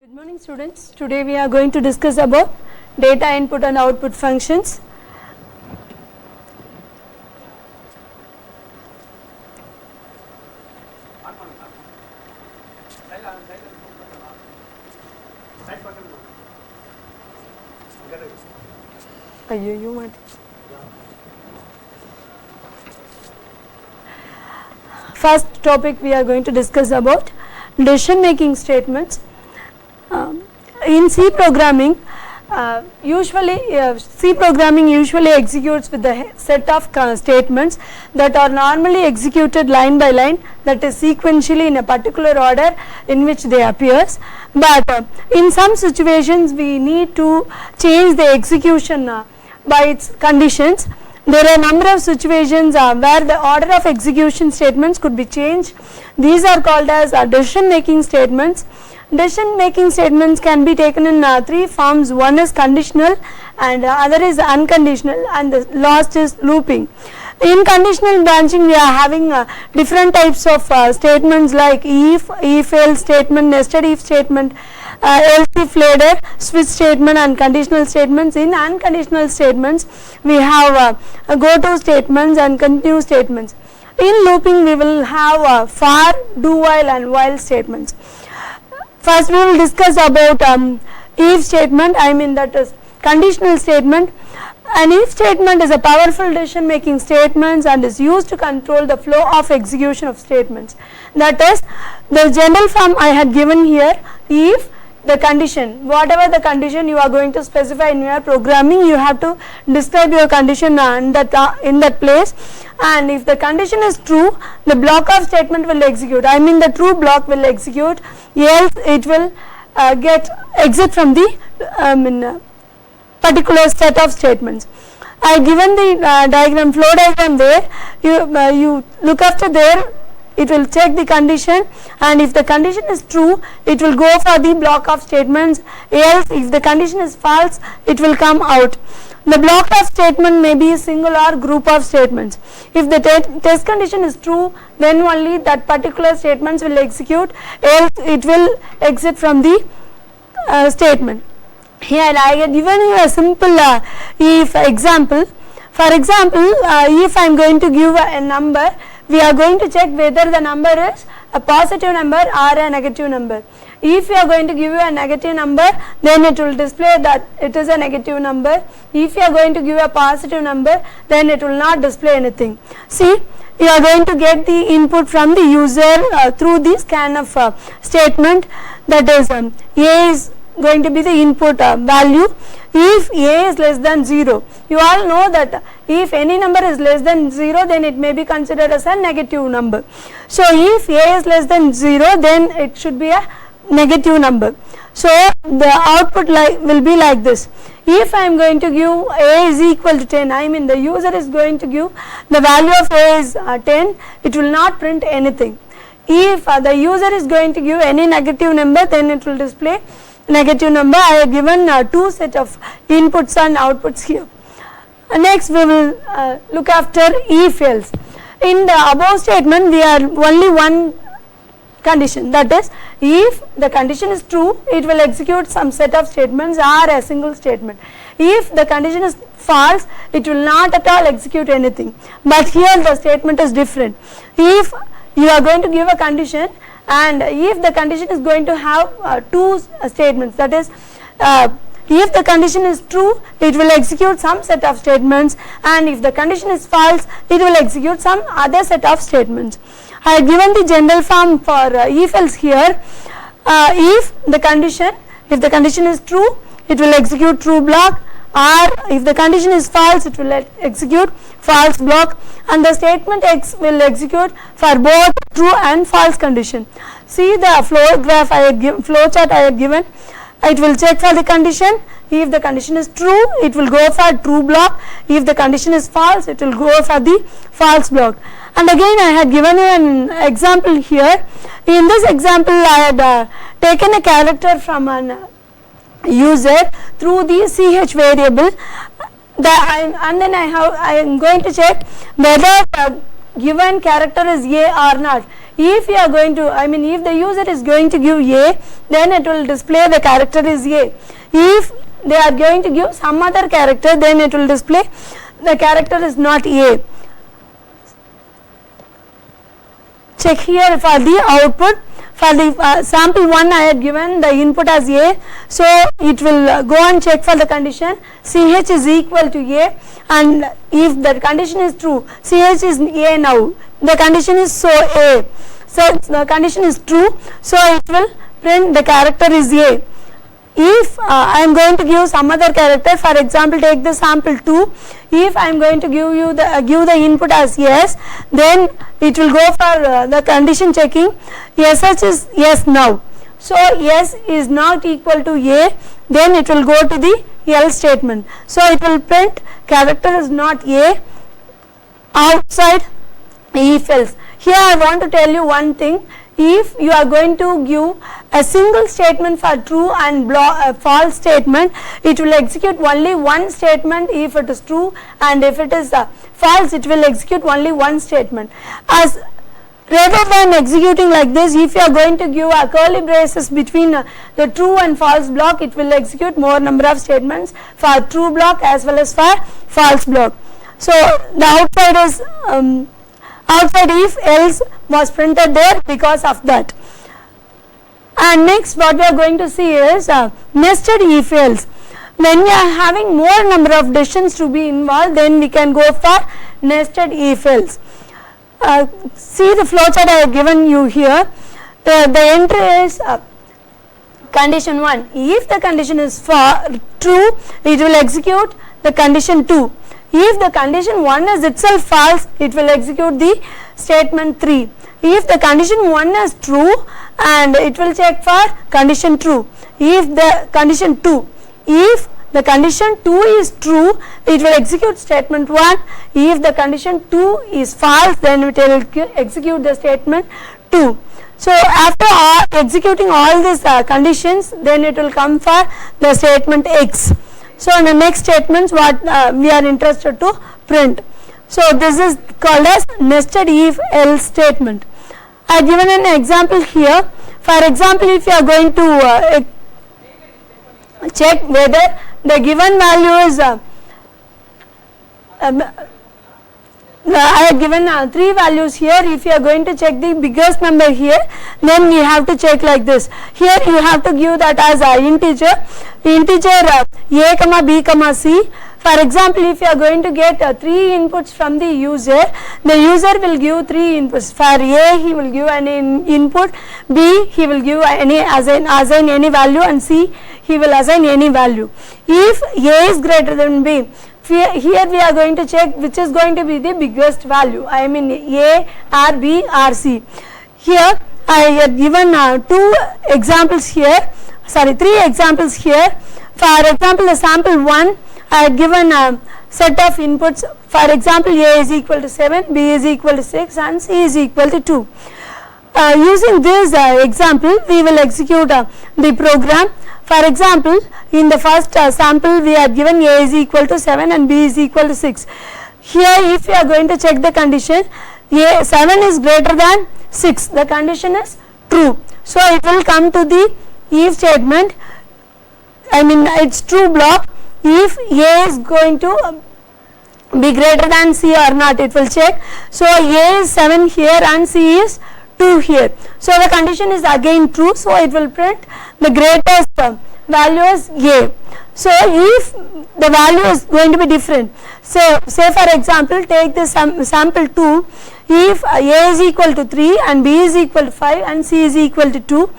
Good morning students. Today we are going to discuss about data input and output functions. First topic we are going to discuss about decision making statements. In C programming, C programming usually executes with a set of statements that are normally executed line by line, that is sequentially in a particular order in which they appears. But in some situations we need to change the execution by its conditions. There are a number of situations where the order of execution statements could be changed. These are called as decision making statements. Decision making statements can be taken in three forms. One is conditional and other is unconditional, and the last is looping. In conditional branching we are having different types of statements like if, else statement, nested if statement, else if later, switch statement and conditional statements. In unconditional statements we have go to statements and continue statements. In looping we will have for, do while and while statements. First we will discuss about if statement. That is conditional statement. An if statement is a powerful decision making statement and is used to control the flow of execution of statements. That is, the general form I had given here. If the condition, whatever the condition you are going to specify in your programming, you have to describe your condition in that place, and if the condition is true, the block of statement will execute. The true block will execute, else it will exit from the particular set of statements. I have given the flow diagram there. You look after there. It will check the condition, and if the condition is true, it will go for the block of statements, else if the condition is false, it will come out. The block of statement may be a single or group of statements. If the test condition is true, then only that particular statements will execute, else it will exit from the statement. Here I have given you a simple if example. For example, if I am going to give a number, we are going to check whether the number is a positive number or a negative number. If you are going to give you a negative number, then it will display that it is a negative number. If you are going to give a positive number, then it will not display anything. See, you are going to get the input from the user through the scanf statement. That is, A is going to be the input value. If A is less than 0, you all know that if any number is less than 0, then it may be considered as a negative number. So if A is less than 0, then it should be a negative number. So the output will be like this. If I am going to give A is equal to 10, the user is going to give the value of A is 10, it will not print anything. If the user is going to give any negative number, then it will display negative number. I have given two set of inputs and outputs here. Next we will look after if else. In the above statement we are only one condition, that is, if the condition is true, it will execute some set of statements or a single statement. If the condition is false, it will not at all execute anything. But here the statement is different. If you are going to give a condition, and if the condition is going to have two statements, that is, if the condition is true, it will execute some set of statements, and if the condition is false, it will execute some other set of statements. I have given the general form for if else here. If the condition is true, it will execute true block, or if the condition is false, it will execute false block, and the statement X will execute for both true and false condition. See the flow graph flow chart I have given. It will check for the condition. If the condition is true, it will go for true block. If the condition is false, it will go for the false block. And again I had given you an example here. In this example I had taken a character from an user through the ch variable, and then I am going to check whether the given character is A or not. If you are going to, I mean if the user is going to give A, then it will display the character is A. If they are going to give some other character, then it will display the character is not A. Check here for the output. For the sample 1 I had given the input as A, so it will go and check for the condition CH is equal to A, and if the condition is true, CH is A now, the condition is so A, so the condition is true, so it will print the character is A. If I am going to give some other character, for example take the sample 2, if I am going to give you the input as yes, then it will go for the condition checking, SH is yes now, so yes is not equal to A, then it will go to the else statement, so it will print character is not A outside if else. Here I want to tell you one thing. If you are going to give a single statement for true and false statement, it will execute only one statement if it is true, and if it is false, it will execute only one statement. As rather than executing like this, if you are going to give a curly braces between the true and false block, it will execute more number of statements for true block as well as for false block. So the outside is outside if else was printed there because of that. And next what we are going to see is nested if else. When we are having more number of decisions to be involved, then we can go for nested if else. See the flowchart I have given you here. The entry is condition 1. If the condition is true, it will execute the condition 2. If the condition 1 is itself false, it will execute the statement 3. If the condition 1 is true, and it will check for condition true. If the condition 2, if the condition 2 is true, it will execute statement 1. If the condition 2 is false, then it will execute the statement 2. So after executing all these conditions, then it will come for the statement X. So in the next statements what we are interested to print. So this is called as nested if else statement. I have given an example here. For example, if you are going to check whether the given value is I have given 3 values here. If you are going to check the biggest number here, then we have to check like this. Here you have to give that as a integer a comma b comma c. For example, if you are going to get 3 inputs from the user will give 3 inputs. For A, he will give an input, B, he will give assign any value, and C, he will assign any value. If A is greater than B, here we are going to check which is going to be the biggest value, I mean A or B or C. Here I have given 3 examples here. For example, the sample 1, I have given a set of inputs. For example, A is equal to 7, B is equal to 6, and C is equal to 2. Using this example, we will execute the program. For example, in the first sample, we have given A is equal to 7 and B is equal to 6. Here, if you are going to check the condition, 7 is greater than 6, the condition is true. So it will come to the if statement, I mean its true block. If A is going to be greater than C or not, it will check. So A is 7 here and C is 2 here. So the condition is again true, so it will print the greatest value is A. So if the value is going to be different, say for example, take this sample 2, if A is equal to 3 and B is equal to 5 and C is equal to 2,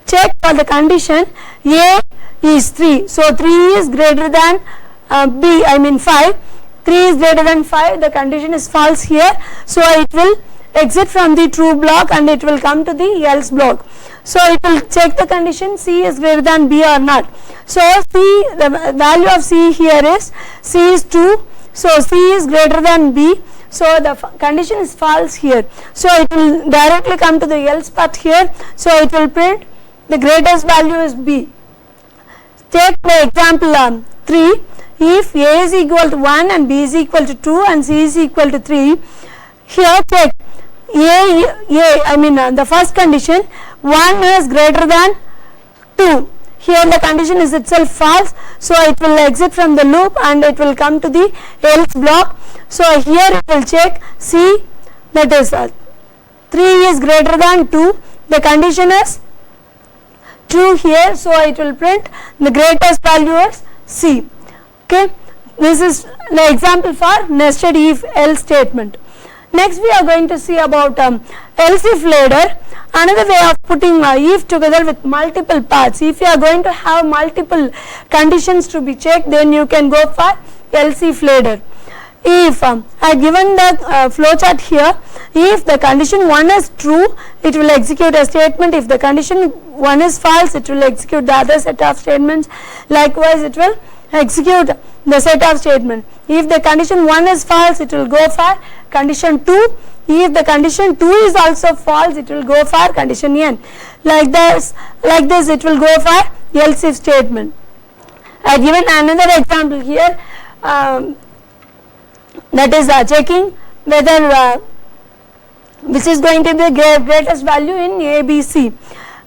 check for the condition A is 3. So 3 is greater than B, I mean 5. 3 is greater than 5, the condition is false here. So it will exit from the true block and it will come to the else block. So it will check the condition C is greater than B or not. So C, the value of C here is C is 2. So C is greater than B. So the condition is false here. So it will directly come to the else part here. So it will print the greatest value is B. Take the example 3. If A is equal to 1 and B is equal to 2 and C is equal to 3, here check the first condition 1 is greater than 2. Here the condition is itself false, so it will exit from the loop and it will come to the else block. So here it will check C, that is 3 is greater than 2, the condition is true here, so it will print the greatest value as C. Okay, this is the example for nested if else statement. Next we are going to see about else if ladder, another way of putting if together with multiple paths. If you are going to have multiple conditions to be checked, then you can go for else if ladder. If I have given the flow chart here, if the condition 1 is true, it will execute a statement. If the condition 1 is false, it will execute the other set of statements. Likewise, it will execute the set of statement. If the condition 1 is false, it will go for condition 2. If the condition 2 is also false, it will go for condition n. Like this it will go for else if statement. I have given another example here, that is checking whether which is going to be the greatest value in A, B, C.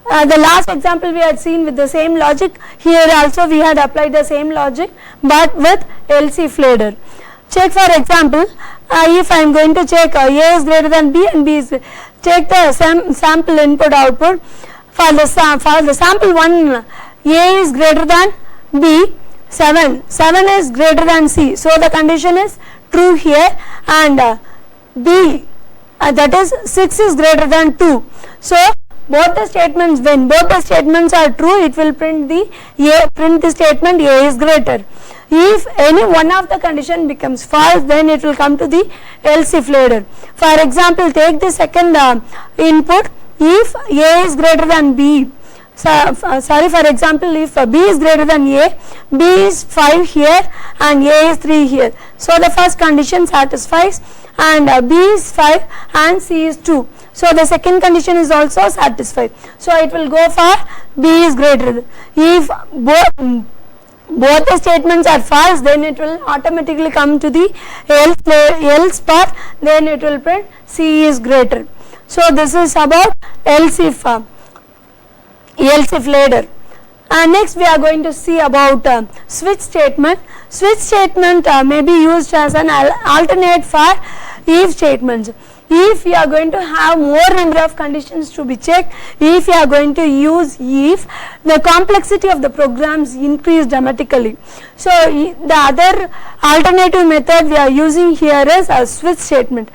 The last example we had seen with the same logic, here also we had applied the same logic but with else if ladder. Check for example, if I am going to check A is greater than B and B is, check the sample input output. For the sample 1, A is greater than B, 7 is greater than C, so the condition is true here, and B, that is 6 is greater than 2. So both the statements, when both the statements are true, it will print the statement A is greater. If any one of the condition becomes false, then it will come to the else if ladder. For example, take the second input, if A is greater than B. For example, if B is greater than A, B is 5 here and A is 3 here. So the first condition satisfies, and B is 5 and C is 2. So the second condition is also satisfied. So it will go for B is greater. If both the statements are false, then it will automatically come to the else part, then it will print C is greater. So this is about else if ladder. And next we are going to see about switch statement. Switch statement may be used as an alternate for if statements. If you are going to have more number of conditions to be checked, if you are going to use if, the complexity of the programs increase dramatically. So the other alternative method we are using here is a switch statement.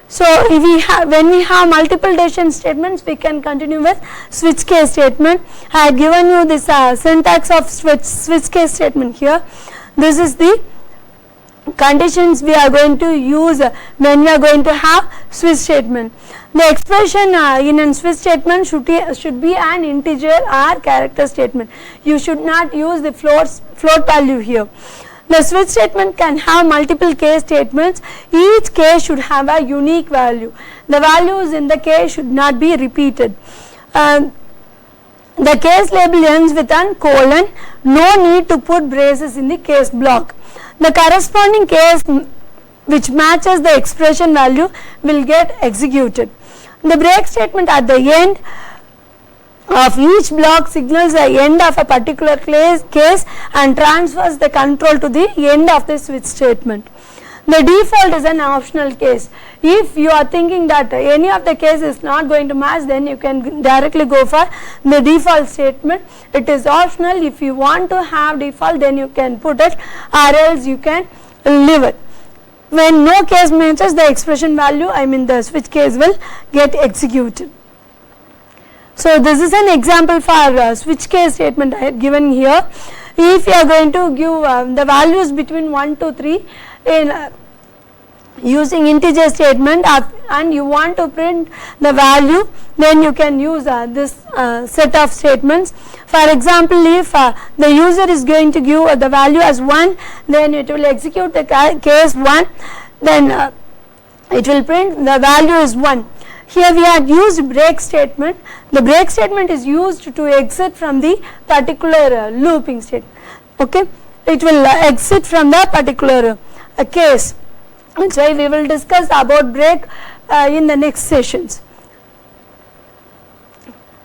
So if when we have multiple decision statements, we can continue with switch case statement. I have given you this syntax of switch case statement here. This is the conditions we are going to use when we are going to have switch statement. The expression in a switch statement should be an integer or character statement. You should not use the float value here. The switch statement can have multiple case statements. Each case should have a unique value. The values in the case should not be repeated. The case label ends with an colon. No need to put braces in the case block. The corresponding case which matches the expression value will get executed. The break statement at the end of each block signals the end of a particular case and transfers the control to the end of the switch statement. The default is an optional case. If you are thinking that any of the case is not going to match, then you can directly go for the default statement. It is optional. If you want to have default, then you can put it, or else you can leave it. When no case matches, the expression value, the switch case will get executed. So this is an example for switch case statement I had given here. If you are going to give the values between 1 to 3 in using integer statement, and you want to print the value, then you can use this set of statements. For example, if the user is going to give the value as 1, then it will execute the case 1, then it will print the value is 1. Here we have used break statement. The break statement is used to exit from the particular looping state. Okay, it will exit from the particular case. That's why we will discuss about break in the next sessions.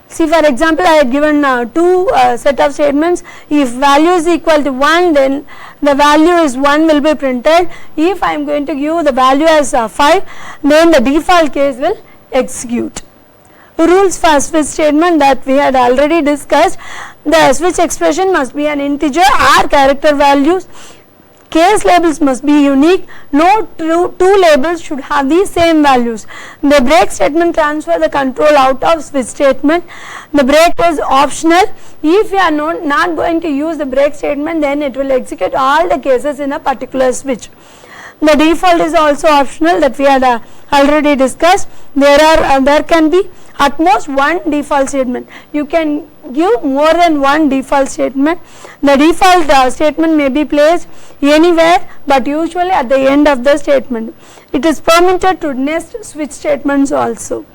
See, for example, I had given two set of statements. If value is equal to 1, then the value is 1 will be printed. If I am going to give the value as 5, then the default case will execute. Rules for switch statement that we had already discussed. The switch expression must be an integer or character values. Case labels must be unique. No two labels should have the same values. The break statement transfer the control out of switch statement. The break is optional. If you are not going to use the break statement, then it will execute all the cases in a particular switch. The default is also optional, that we had already discussed. There can be at most one default statement. You can give more than one default statement. The default statement may be placed anywhere, but usually at the end of the statement. It is permitted to nest switch statements also.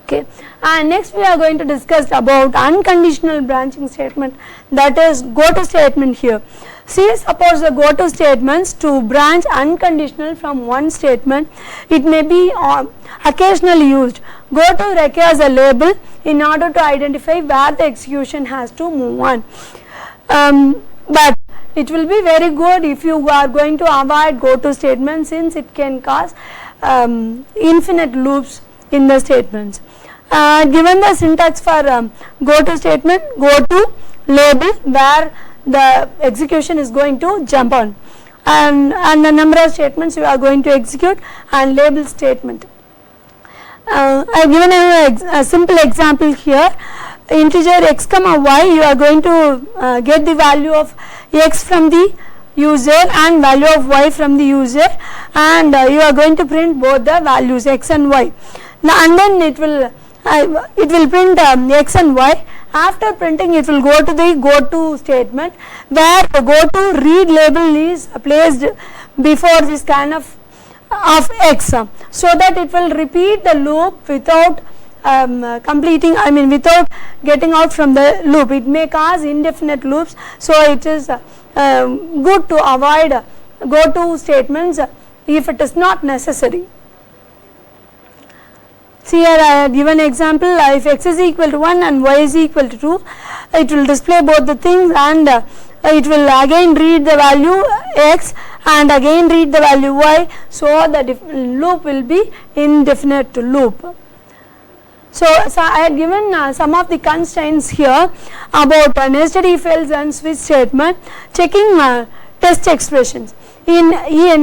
Okay. And next we are going to discuss about unconditional branching statement, that is go to statement here. See, suppose the go to statements to branch unconditional from one statement, it may be occasionally used. Go to requires a label in order to identify where the execution has to move on. But it will be very good if you are going to avoid go to statements, since it can cause infinite loops in the statements. Given the syntax for go to statement, go to label where the execution is going to jump on, and the number of statements you are going to execute, and label statement. I have given a simple example here. Integer x comma y, you are going to get the value of x from the user and value of y from the user, and you are going to print both the values x and y. Now, and then it will print x and y. After printing, it will go to the go to statement, where the go to read label is placed before the scan of x, so that it will repeat the loop without without getting out from the loop. It may cause indefinite loops, so it is good to avoid go to statements if it is not necessary. See, here I have given example. If x is equal to 1 and y is equal to 2, it will display both the things, and it will again read the value x and again read the value y, so the loop will be indefinite loop. So I have given some of the constraints here about nested if else and switch statement. Checking test expressions. In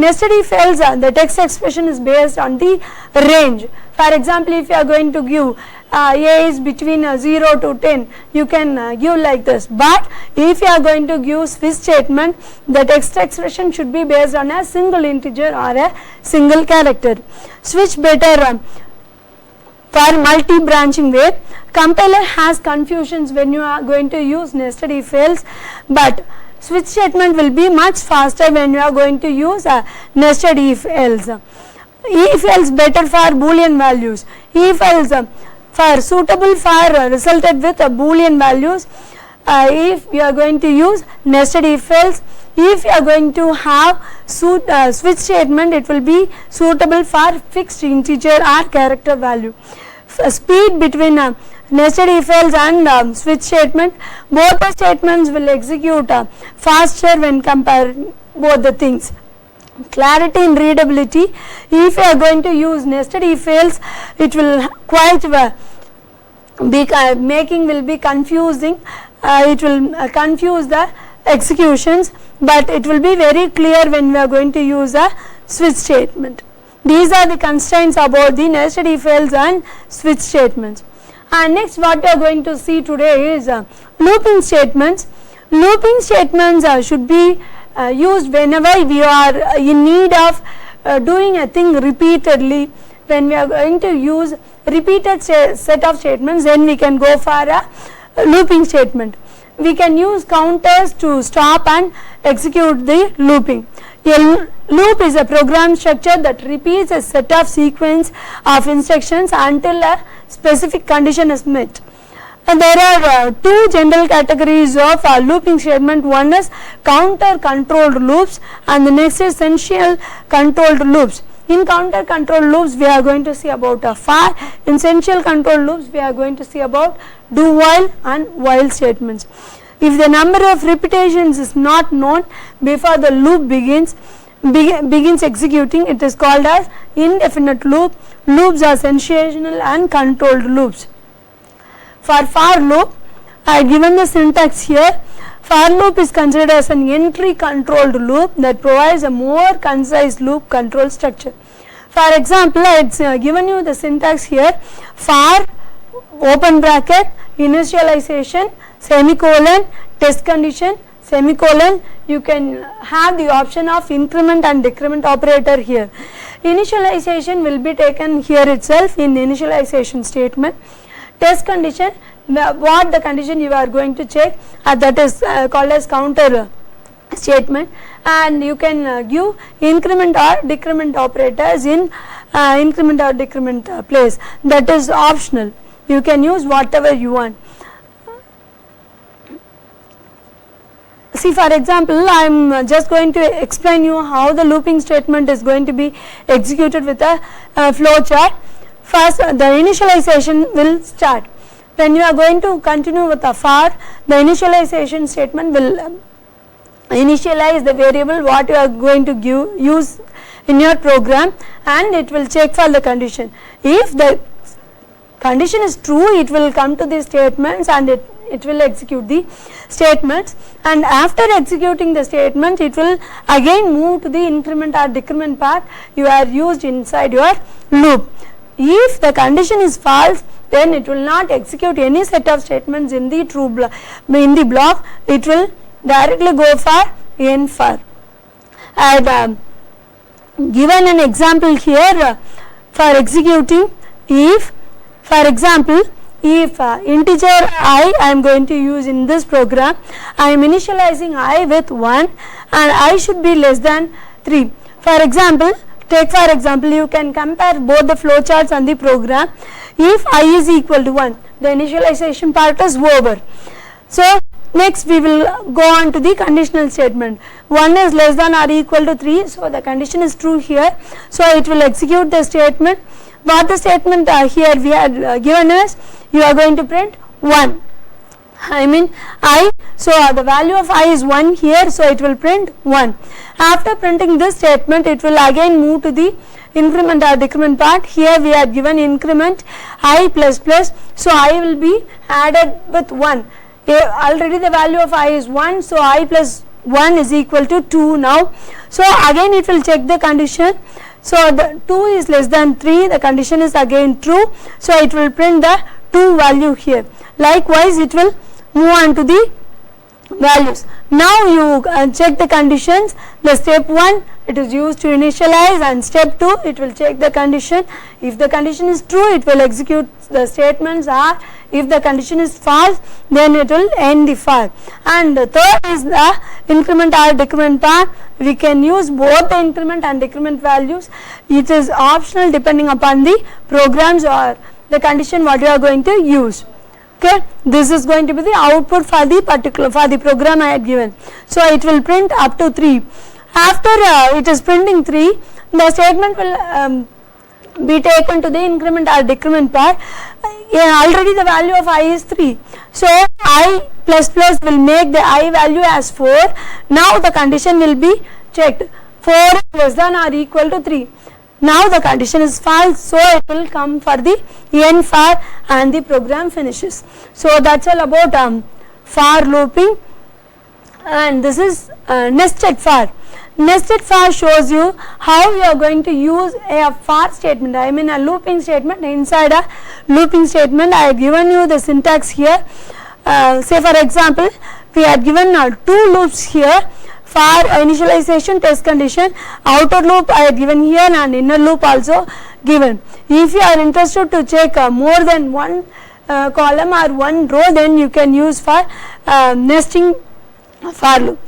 nested if else, the text expression is based on the range. For example, if you are going to give a is between 0 to 10, you can give like this. But if you are going to give switch statement, the text expression should be based on a single integer or a single character. Switch better for multi-branching way. Compiler has confusions when you are going to use nested if else, but switch statement will be much faster when you are going to use a nested if else. If else better for boolean values. If else for suitable for resulted with boolean values. If you are going to use nested if else, if you are going to have switch statement, it will be suitable for fixed integer or character value. Speed between nested if else and switch statement, both the statements will execute faster when comparing both the things. Clarity in readability. If you are going to use nested if else, it will quite making will be confusing. It will confuse the executions, but it will be very clear when we are going to use a switch statement. These are the constraints about the nested if else and switch statements. And next, what we are going to see today is looping statements. Looping statements should be used whenever we are in need of doing a thing repeatedly. When we are going to use repeated set of statements, then we can go for a looping statement. We can use counters to stop and execute the looping. A loop is a program structure that repeats a set of sequence of instructions until a specific condition is met. And there are two general categories of looping statement. One is counter controlled loops and the next is sequential controlled loops. In counter control loops we are going to see about a for. In sequential control loops we are going to see about do while and while statements. If the number of repetitions is not known before the loop begins executing, it is called as indefinite loop. Loops are sensational and controlled loops. For for loop, I have given the syntax here. For loop is considered as an entry controlled loop that provides a more concise loop control structure. For example, I have given you the syntax here. For open bracket initialization semicolon test condition semicolon, you can have the option of increment and decrement operator here. Initialization will be taken here itself in initialization statement. Test condition, what the condition you are going to check, that is called as counter statement, and you can give increment or decrement operators in increment or decrement place. That is optional, you can use whatever you want. See, for example, I am just going to explain you how the looping statement is going to be executed with a flow chart. First, the initialization will start. When you are going to continue with a for, the initialization statement will initialize the variable what you are going to use in your program, and it will check for the condition. If the condition is true, it will come to the statements and it will execute the statements, and after executing the statement it will again move to the increment or decrement path you are used inside your loop. If the condition is false, then it will not execute any set of statements in the true block, it will directly go for n for. I have given an example here for executing. If, for example, if integer I am going to use in this program, I am initializing I with 1 and I should be less than 3. For example, you can compare both the flowcharts and the program. If I is equal to 1, the initialization part is over. So next we will go on to the conditional statement. 1 is less than or equal to 3, so the condition is true here, so it will execute the statement. What the statement here we had given is, you are going to print 1, I mean I, so the value of I is 1 here, so it will print 1. After printing this statement, it will again move to the increment or decrement part. Here we have given increment I plus plus, so I will be added with 1. Already the value of I is 1, so I plus 1 is equal to 2 now. So again it will check the condition. So the 2 is less than 3, the condition is again true, so it will print the 2 value here. Likewise, it will move on to the values. Now you check the conditions. The step 1, it is used to initialize, and step 2, it will check the condition. If the condition is true, it will execute the statements, or if the condition is false, then it will end the for. And the third is the increment or decrement part. We can use both the increment and decrement values. It is optional depending upon the programs or the condition what you are going to use. Okay, this is going to be the output for the program I had given. So it will print up to 3. After it is printing 3, the statement will be taken to the increment or decrement part. Already the value of I is 3, so I plus plus will make the I value as 4. Now the condition will be checked, 4 is less than or equal to 3. Now the condition is false, so it will come for the n for, and the program finishes. So that's all about for looping, and this is nested for. Nested for shows you how you are going to use a for statement, I mean a looping statement inside a looping statement. I have given you the syntax here. Say for example, we have given 2 loops here. For initialization test condition, outer loop I have given here and inner loop also given. If you are interested to check more than one column or one row, then you can use for nesting for loop.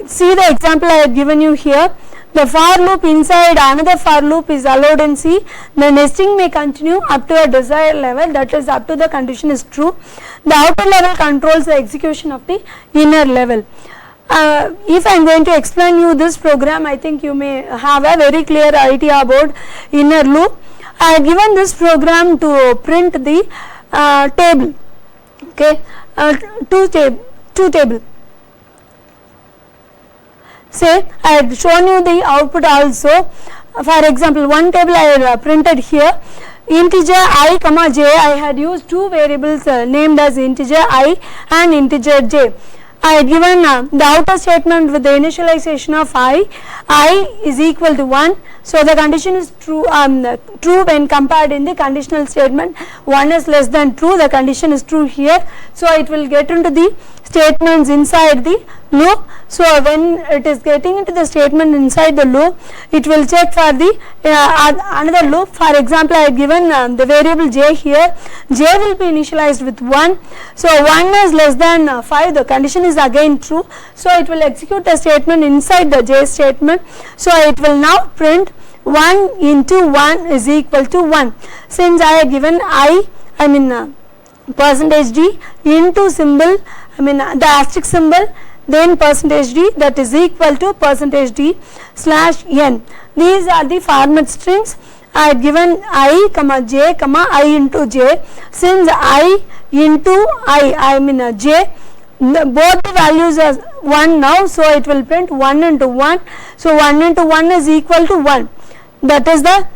See the example I have given you here. The for loop inside another for loop is allowed in C. The nesting may continue up to a desired level, that is up to the condition is true. The outer level controls the execution of the inner level. if I am going to explain you this program, I think you may have a very clear idea about inner loop. I have given this program to print the table, okay, two table. Say I had shown you the output also. For example, one table I had printed here, integer I comma j. I had used two variables named as integer I and integer j. I had given the outer statement with the initialization of I is equal to 1. So, the condition is true when compared in the conditional statement. 1 is less than true, the condition is true here. So, it will get into the statements inside the loop. So, when it is getting into the statement inside the loop, it will check for the another loop. For example, I have given the variable j here. J will be initialized with 1. So, 1 is less than 5, the condition is again true. So, it will execute the statement inside the j statement. So, it will now print 1 into 1 is equal to 1. Since I have given percentage d into symbol, the asterisk symbol, then percentage d, that is equal to percentage d slash n. These are the format strings. I have given I comma j comma I into j. Since I into j, both the values are 1 now, so it will print 1 into 1. So, 1 into 1 is equal to 1. That is the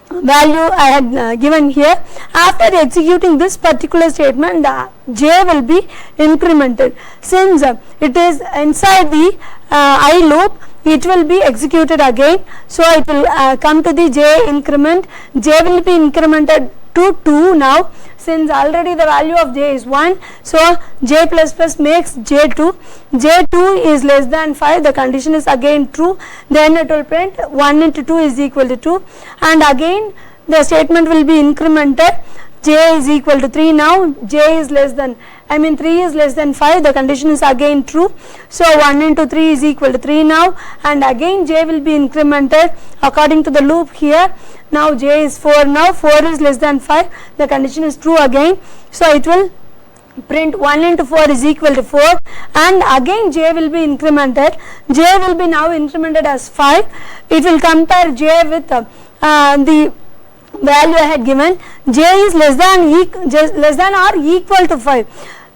value I had given here. After executing this particular statement, the j will be incremented. Since it is inside the I loop, it will be executed again. So, it will come to the j increment. J will be incremented to 2 now, since already the value of j is 1. So, j plus plus makes j2. j2 is less than 5, the condition is again true. Then it will print 1 into 2 is equal to 2, and again the statement will be incremented. J is equal to 3 now, j is less than 3 is less than 5, the condition is again true. So, 1 into 3 is equal to 3 now, and again j will be incremented according to the loop here. Now, j is 4 now, 4 is less than 5, the condition is true again. So, it will print 1 into 4 is equal to 4, and again j will be incremented. J will be now incremented as 5. It will compare j with the value I had given. J is less than or equal to 5.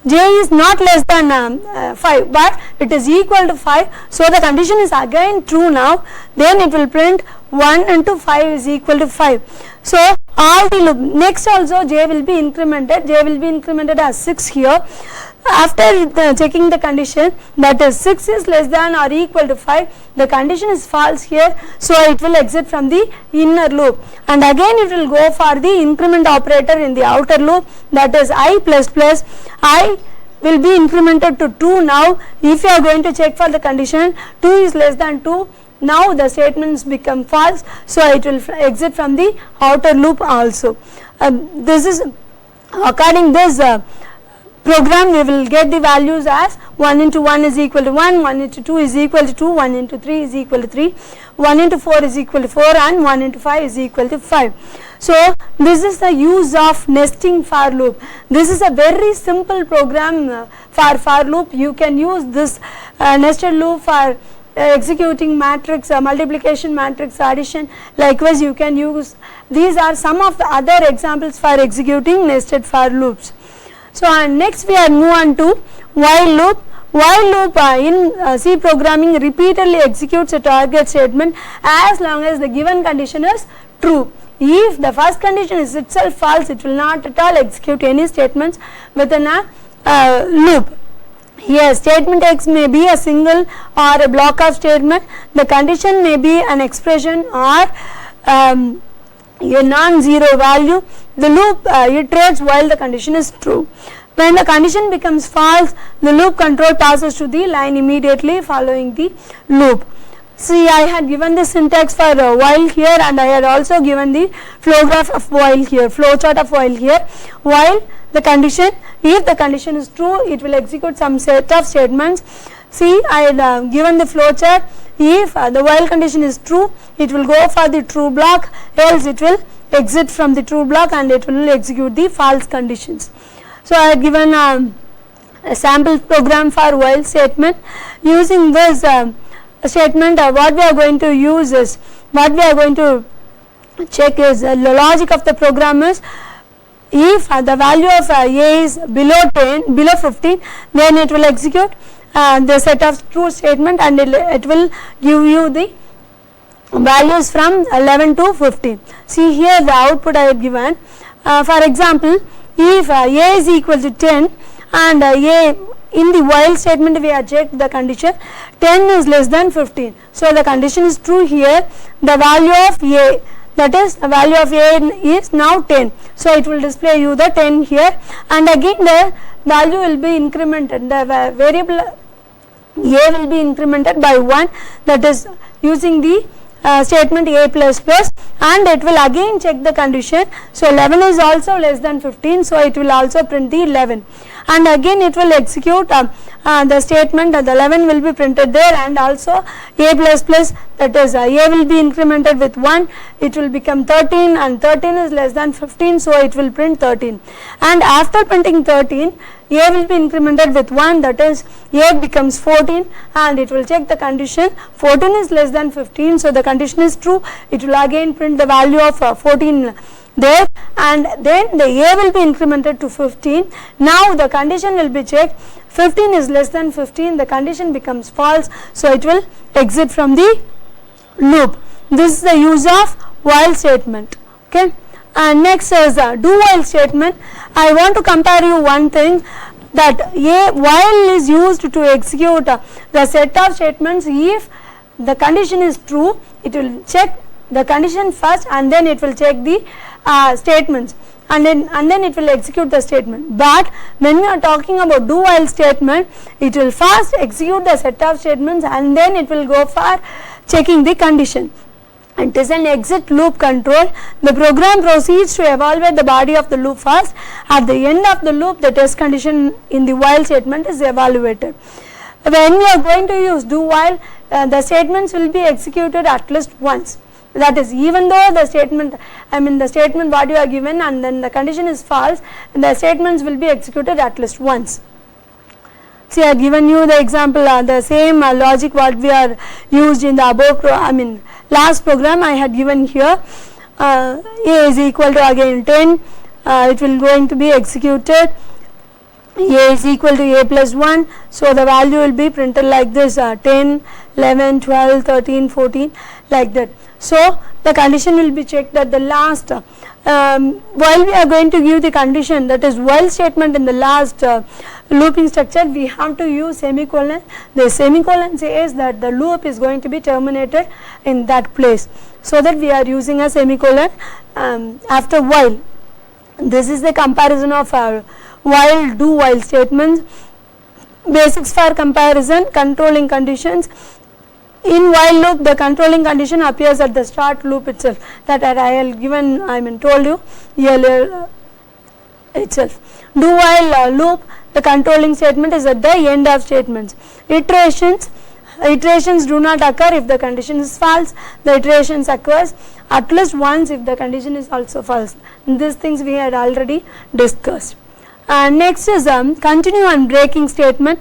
J is not less than 5, but it is equal to 5. So, the condition is again true now. Then it will print 1 into 5 is equal to 5. So, all the loop, next also j will be incremented. J will be incremented as 6 here. After checking the condition, that is 6 is less than or equal to 5, the condition is false here. So, it will exit from the inner loop, and again it will go for the increment operator in the outer loop, that is I plus plus. I will be incremented to 2 now. If you are going to check for the condition, 2 is less than 2, now the statements become false. So, it will exit from the outer loop also. This is according this program, we will get the values as 1 into 1 is equal to 1, 1 into 2 is equal to 2, 1 into 3 is equal to 3, 1 into 4 is equal to 4, and 1 into 5 is equal to 5. So, this is the use of nesting for loop. This is a very simple program for loop. You can use this nested loop for executing matrix, multiplication matrix, addition. Likewise, you can use, these are some of the other examples for executing nested for loops. So, next we are move on to while loop. While loop in C programming repeatedly executes a target statement as long as the given condition is true. If the first condition is itself false, it will not at all execute any statements within a loop. Here, statement X may be a single or a block of statement. The condition may be an expression or a non-zero value. The loop iterates while the condition is true. When the condition becomes false, the loop control passes to the line immediately following the loop. See, I had given the syntax for while here, and I had also given the flow graph of while here, flow chart of while here. While the condition, if the condition is true, it will execute some set of statements. See, I had given the flow chart. If the while condition is true, it will go for the true block, else it will exit from the true block and it will execute the false conditions. So, I had given a sample program for while statement. Using this statement, what we are going to use is, what we are going to check is the logic of the program is, if the value of a is below 10, below 15, then it will execute the set of true statement, and it will give you the values from 11 to 15. See here the output I have given. For example, if a is equal to 10 and a, in the while statement we have checked the condition 10 is less than 15. So the condition is true here. The value of a, that is the value of a is now 10. So it will display you the 10 here, and again the value will be incremented. The variable a will be incremented by 1, that is using the statement a plus plus, and it will again check the condition. So 11 is also less than 15, so it will also print the 11, and again it will execute the statement. The 11 will be printed there, and also a plus plus, that is a will be incremented with 1, it will become 13, and 13 is less than 15, so it will print 13, and after printing 13 a will be incremented with 1, that is a becomes 14, and it will check the condition 14 is less than 15, so the condition is true. It will again print the value of 14 there, and then the a will be incremented to 15. Now the condition will be checked, 15 is less than 15, the condition becomes false, so it will exit from the loop. This is the use of while statement. Okay. And next is do while statement. I want to compare you one thing, that a while is used to execute the set of statements. If the condition is true, it will check the condition first, and then it will check the statements, and then it will execute the statement. But when we are talking about do while statement, it will first execute the set of statements, and then it will go for checking the condition. It is an exit loop control. The program proceeds to evaluate the body of the loop first. At the end of the loop, the test condition in the while statement is evaluated. When we are going to use do while, the statements will be executed at least once. That is, even though the statement, the statement what you are given and then the condition is false, the statements will be executed at least once. See, I have given you the example, the same logic what we are used in the above last program I had given here. A is equal to again 10, it will going to be executed. A is equal to a plus 1, so the value will be printed like this, 10, 11, 12, 13, 14, like that. So the condition will be checked at the last, while we are going to give the condition, that is while statement in the last looping structure, we have to use semicolon. The semicolon says that the loop is going to be terminated in that place, so that we are using a semicolon after while. This is the comparison of while, do while statements. Basics for comparison: controlling conditions. In while loop, the controlling condition appears at the start loop itself, that I have given, told you earlier itself. Do while loop, the controlling statement is at the end of statements. Iterations do not occur if the condition is false. The iterations occurs at least once if the condition is also false. These things we had already discussed. Next is continue and breaking statement.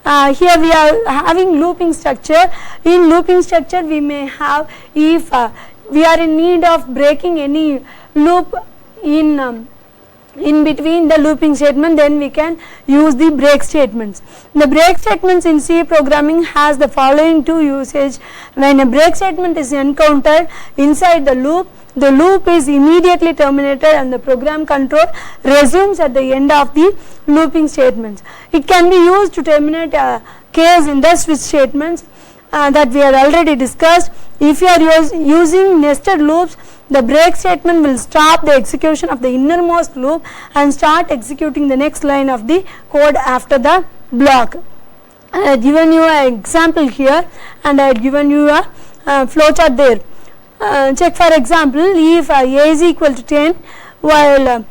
Here we are having looping structure. In looping structure, we may have, if we are in need of breaking any loop in between the looping statement, then we can use the break statements. The break statements in C programming has the following two usage. When a break statement is encountered inside the loop is immediately terminated and the program control resumes at the end of the looping statements. It can be used to terminate a case in the switch statements that we had already discussed. If you are using nested loops, the break statement will stop the execution of the innermost loop and start executing the next line of the code after the block. I have given you an example here, and I have given you a flowchart there. Check for example, if a is equal to 10, while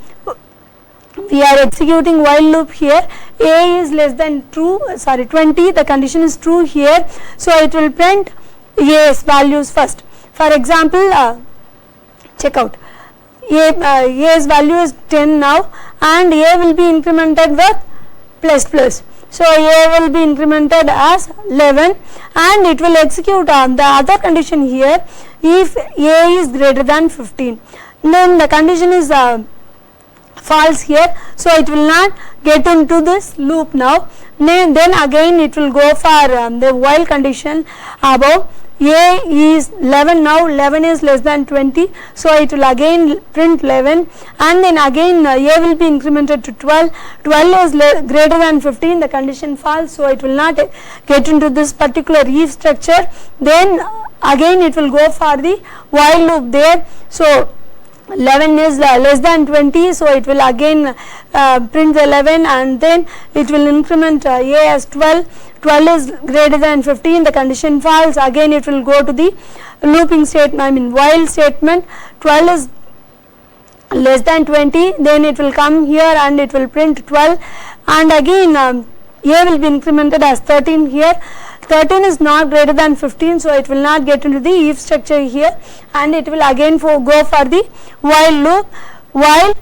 we are executing while loop here, a is less than 20, the condition is true here, so it will print a's values first. For example, check out, a's value is 10 now, and a will be incremented with plus plus. So A will be incremented as 11 and it will execute the other condition here if A is greater than 15. Then the condition is false here, so it will not get into this loop now. Then again it will go for the while condition above. A is 11 now, 11 is less than 20, so it will again print 11 and then again A will be incremented to 12, 12 is greater than 15, the condition false, so it will not get into this particular if structure. Then again it will go for the while loop there, so 11 is less than 20, so it will again print the 11 and then it will increment A as 12, 12 is greater than 15, the condition false, again it will go to the looping statement, while statement, 12 is less than 20, then it will come here and it will print 12 and again A will be incremented as 13 here. 13 is not greater than 15, so it will not get into the if structure here and it will again go for the while loop. While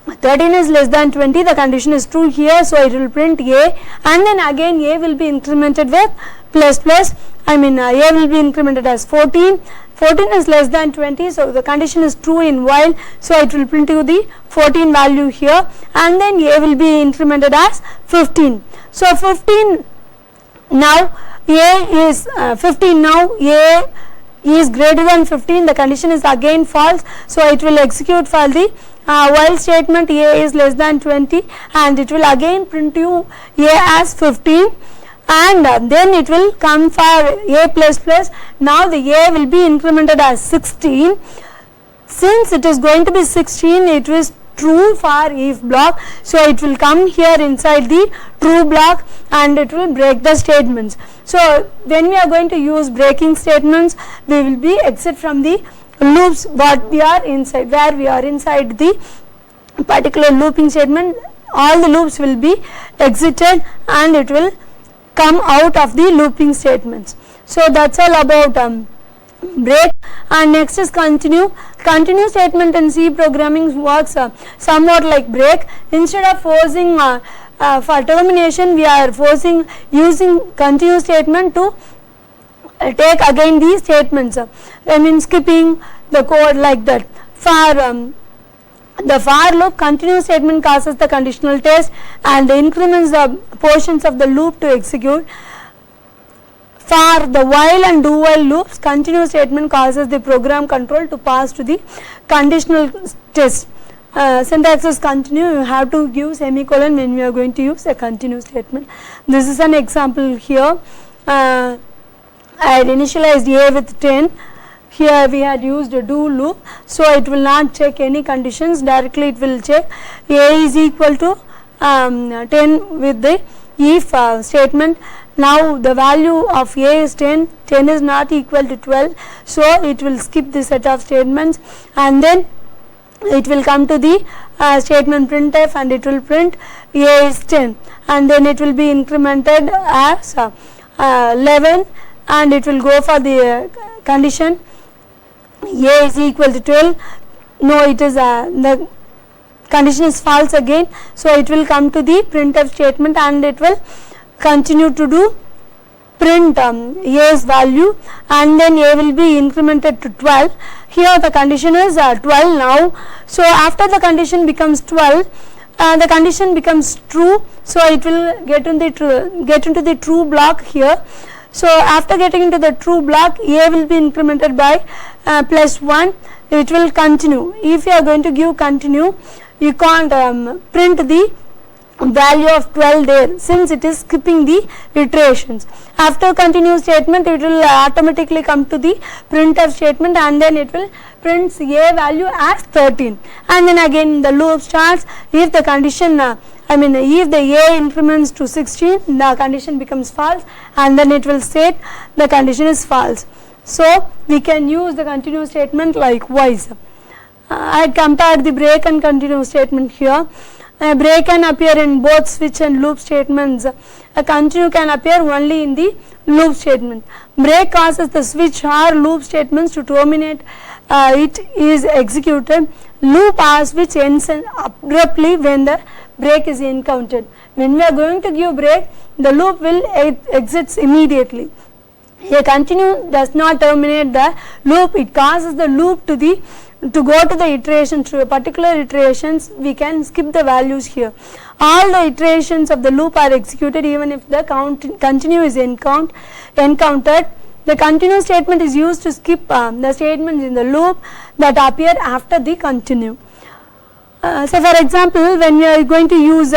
13 is less than 20, the condition is true here, so it will print A and then again A will be incremented with plus plus, A will be incremented as 14, 14 is less than 20, so the condition is true in while, so it will print you the 14 value here and then A will be incremented as 15. So 15 now A is 15 now, A is greater than 15, the condition is again false, so it will execute for the while statement A is less than 20 and it will again print you A as 15 and then it will come for A plus plus. Now the A will be incremented as 16. Since it is going to be 16, it is true for if block, so it will come here inside the true block and it will break the statements. So when we are going to use breaking statements, we will be exit from the loops what we are inside, where we are inside the particular looping statement, all the loops will be exited and it will come out of the looping statements. So that's all about break. And next is continue. Continue statement in C programming works somewhat like break. Instead of forcing for termination, we are forcing using continue statement to take again these statements. Skipping the code like that. For the for loop, continue statement causes the conditional test and increments the portions of the loop to execute. For the while and do while loops, continue statement causes the program control to pass to the conditional test. Syntax is continue, you have to give semicolon when we are going to use a continue statement. This is an example here. I had initialized A with 10. Here we had used a do loop, so it will not check any conditions, directly it will check A is equal to 10 with the if statement. Now the value of A is 10, 10 is not equal to 12, so it will skip the set of statements and then it will come to the statement printf and it will print A is 10 and then it will be incremented as 11 and it will go for the condition A is equal to 12. No, it is the condition is false again, so it will come to the printf statement and it will continue to do print A's value and then A will be incremented to 12. Here the condition is 12 now, so after the condition becomes 12, the condition becomes true, so it will get into the true block here. So after getting into the true block, A will be incremented by plus 1, it will continue. If you are going to give continue, you can't print the value of 12 there, since it is skipping the iterations. After continue statement, it will automatically come to the printf statement and then it will print A value as 13 and then again the loop starts. If the condition if the A increments to 16, the condition becomes false and then it will state the condition is false. So we can use the continue statement likewise. I had compared the break and continue statement here. Break can appear in both switch and loop statements. A continue can appear only in the loop statement. Break causes the switch or loop statements to terminate. It is executed. Loop or switch ends abruptly when the break is encountered. When we are going to give break, the loop will exits immediately. A continue does not terminate the loop, it causes the loop to go to the iteration. Through a particular iterations we can skip the values here. All the iterations of the loop are executed even if the continue is encountered. The continue statement is used to skip the statements in the loop that appear after the continue. So for example, when we are going to use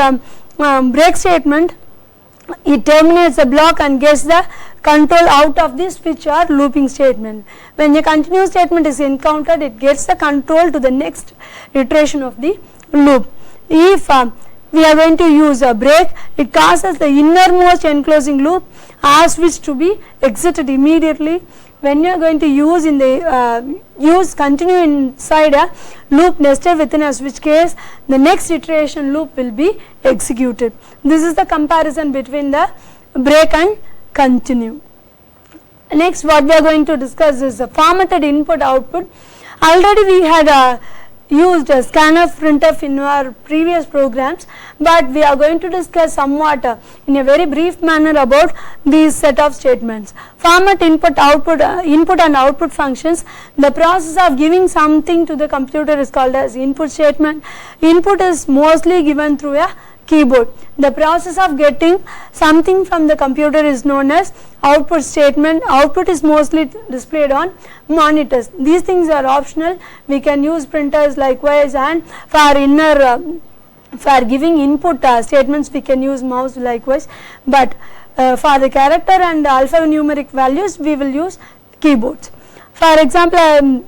break statement, it terminates the block and gets the control out of the switch or looping statement. When a continue statement is encountered, it gets the control to the next iteration of the loop. If we are going to use a break, it causes the innermost enclosing loop or switch to be exited immediately. When you are going to use in the use continue inside a loop nested within a switch case, the next iteration loop will be executed. This is the comparison between the break and continue. Next, what we are going to discuss is the formatted input output. Already we had used a scanf printf in our previous programs, but we are going to discuss somewhat in a very brief manner about these set of statements. Format input and output functions. The process of giving something to the computer is called as input statement. Input is mostly given through a keyboard. The process of getting something from the computer is known as output statement. Output is mostly displayed on monitors. These things are optional. We can use printers likewise, and for giving input statements we can use mouse likewise, but for the character and alphanumeric values we will use keyboards. For example,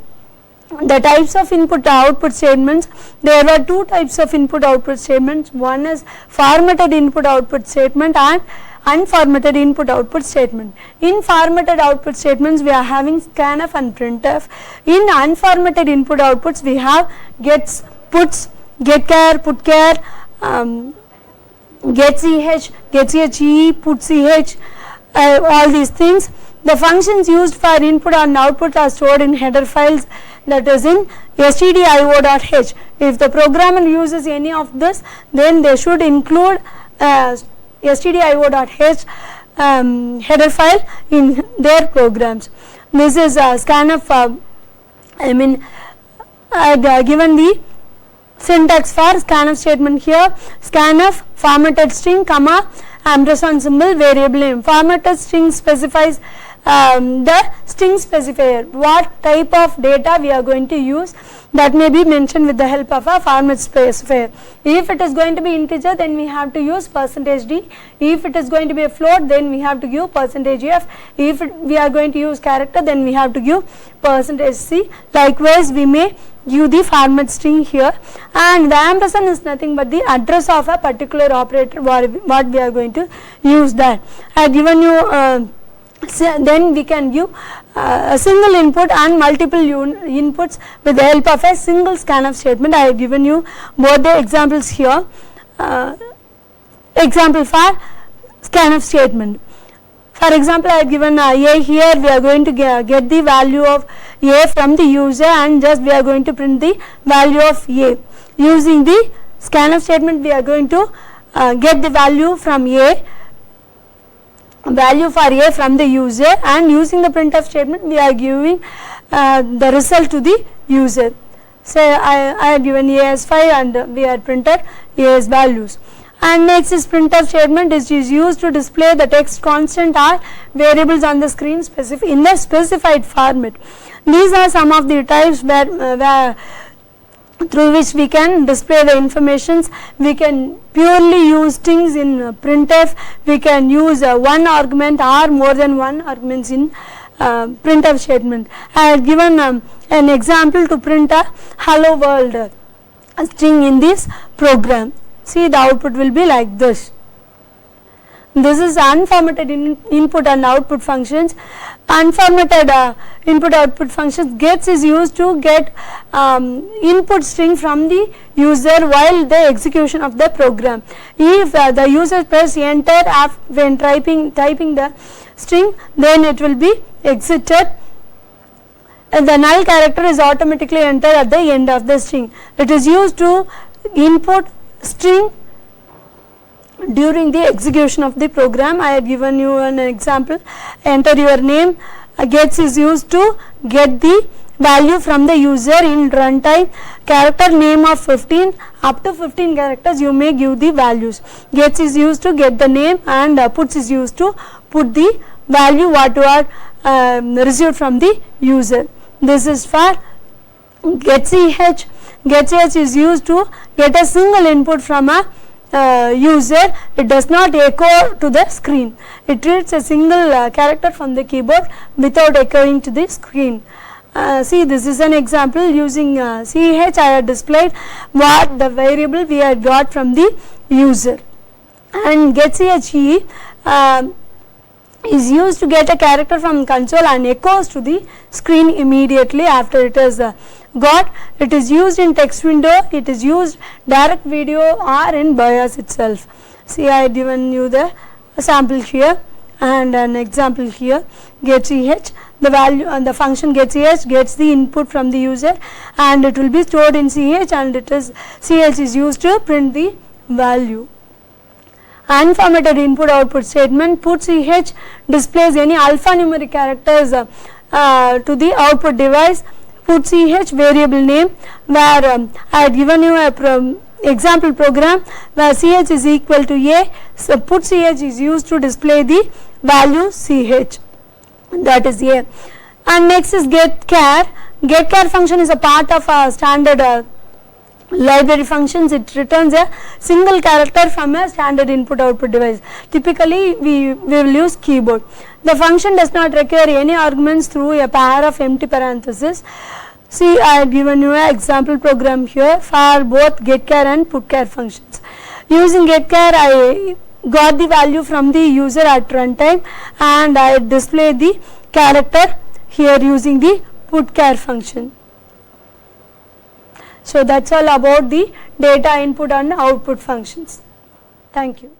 the types of input output statements, there are two types of input output statements. One is formatted input output statement and unformatted input output statement. In formatted output statements we are having scanf and printf. In unformatted input outputs we have gets, puts, getchar, putchar, getch, getche, putch, all these things. The functions used for input and output are stored in header files, that is in stdio.h. If the programmer uses any of this, then they should include stdio.h header file in their programs. This is scanf. I have given the syntax for scanf statement here. Scanf formatted string, comma, ampersand symbol, variable name. Formatted string specifies the string specifier, what type of data we are going to use, that may be mentioned with the help of a format specifier. If it is going to be integer, then we have to use %d. If it is going to be a float, then we have to give %f. If we are going to use character, then we have to give %c. Likewise, we may give the format string here, and the ampersand is nothing but the address of a particular operator what we are going to use that. I have given you then we can give a single input and multiple inputs with the help of a single scanf statement. I have given you both the examples here. Example for scanf statement. For example, I have given a here. We are going to get the value of a from the user, and just we are going to print the value of a. Using the scanf statement, we are going to get the value from a, value for a from the user, and using the printf statement we are giving the result to the user. Say I have given a as 5 and we had printed a as values. And next is printf statement, which is used to display the text constant or variables on the screen in the specified format. These are some of the types where through which we can display the informations. We can purely use strings in printf. We can use one argument or more than one arguments in printf statement. I have given an example to print a hello world string in this program. See, the output will be like this. This is unformatted input and output functions. Unformatted input output functions, gets is used to get input string from the user while the execution of the program. If the user press enter when typing the string, then it will be exited. The null character is automatically entered at the end of the string. It is used to input string during the execution of the program. I have given you an example. Enter your name. Gets is used to get the value from the user in runtime. Character name of 15, up to 15 characters you may give the values. Gets is used to get the name, and puts is used to put the value what you are received from the user. This is for getch. Getch is used to get a single input from a user. It does not echo to the screen. It reads a single character from the keyboard without echoing to the screen. See, this is an example. Using CH, I have displayed what the variable we had got from the user. And getCHE is used to get a character from console and echoes to the screen immediately after it is got. It is used in text window, it is used direct video or in BIOS itself. See, I have given you the sample here and an example here. getCH, the value and the function getCH gets the input from the user, and it will be stored in CH, and it is CH is used to print the value. Unformatted input output statement. Put CH displays any alphanumeric characters to the output device. Put CH variable name, where I had given you a example program where CH is equal to A. So put CH is used to display the value CH, that is A. And next is getChar. getChar function is a part of a standard library functions. It returns a single character from a standard input output device. Typically we will use keyboard. The function does not require any arguments through a pair of empty parentheses. See, I have given you an example program here for both getChar and putChar functions. Using getChar, I got the value from the user at runtime, and I display the character here using the putChar function. So that's all about the data input and output functions. Thank you.